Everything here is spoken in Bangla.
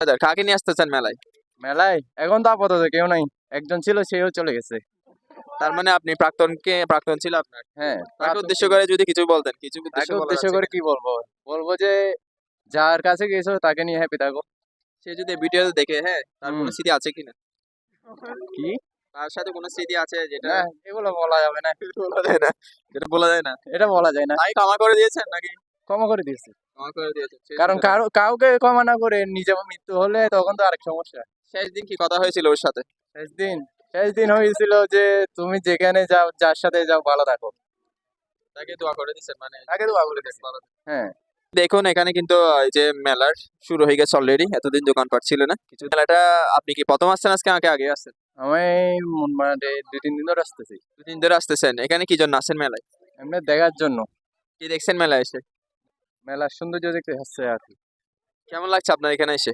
হাজার কাকে নিয়ে আসতেছেন মেলায়? মেলায় এখন তো আপাতত কেউ নাই, একজন ছিল সেও চলে গেছে। তার মানে আপনি প্রাক্তন ছিল আপনার। হ্যাঁ, তাকে উদ্দেশ্য করে যদি কিছু বলতেন, কিছু উদ্দেশ্য তাকে বলার উদ্দেশ্য আছে করে কিনা? কি বলবো? বলবো যে যার কাছে গেছো তাকে নিয়ে হ্যাপি থাকো। সে যদি ভিডিও দেখে, হ্যাঁ, তার হুম। কোনো স্মৃতি আছে কিনা? কি? তার সাথে কোনো স্মৃতি আছে যেটা না, এগুলো বলা যাবে না। বলা যায় না? যেটা বলা যায় না? এটা বলা যায় না। তাই ক্ষমা করে দিয়েছেন নাকি? ক্ষমা করে দিয়েছি। ক্ষমা করে দিয়েছেন। শেষ কারণ কথা। কাউকে ক্ষমা না করে নিজে মৃত্যু হলে তখন তো আরেক সমস্যা। শেষ দিন কি কথা হয়েছিল ওর সাথে? শেষ দিন শেষ দিন হয়েছিল যে তুমি যেখানে যাও, যার সাথে যাও, ভালো থাকো। তাকে দোয়া করে দিয়েছেন মানে তাকে দোয়া করে দিয়েছি। ভালো। হ্যাঁ। দেখুন এখানে কিন্তু এই যে মেলার শুরু হয়ে গেছে অলরেডি। এতদিন দোকানপাট ছিল না। কিছু মেলাটা আপনি কি ১ম আসছেন আজকে নাকি আগে আসছেন? আমি মানে 2-3 দিন ধরে আসতেছি। ২ দিন ধরে আসতেছেন। এখানে কি জন্য আসছেন মেলায়? এমনি দেখার জন্য। কি দেখছেন মেলায় এসে? মেলার সৌন্দর্য দেখতে হচ্ছে আর কি। কেমন লাগছে আপনার এখানে এসে?